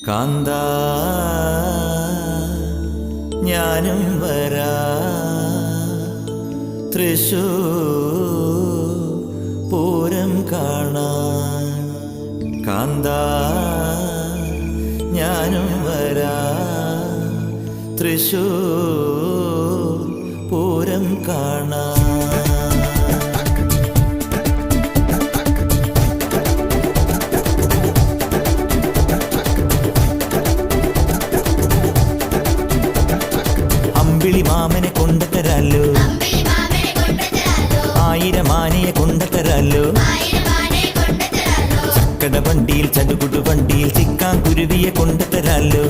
കാന്താ ഞാനും വരാ തൃശൂർ പൂരം കാണാൻ. കാന്താ ഞാനും വരാ തൃശൂർ പൂരം കാണാൻ. അമ്പിളി മാമനെ കൊണ്ടുതരാലോ, ആയിരം ആനയെ കൊണ്ടുതരാലോ, ചക്കട വണ്ടിയിൽ ചടുകുടു വണ്ടിയിൽ ചിക്കാൻ കുരുവിയെ കൊണ്ടുതരാലോ.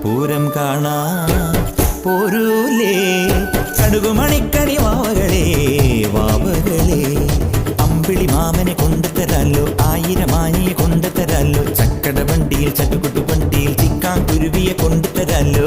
പൂരം കാണാൻ പോരൂലേ കടുകുമണിക്കണി വാവകളെ വാവകളെ. അമ്പിളി മാമനെ കൊണ്ടുതരാലോ, ആയിരം ആനയെ കൊണ്ടുതരാലോ, ചക്കട വണ്ടിയിൽ ചടുകുടു വണ്ടിയിൽ ചിക്കാൻ കുരുവിയെ കൊണ്ടുതരാലോ.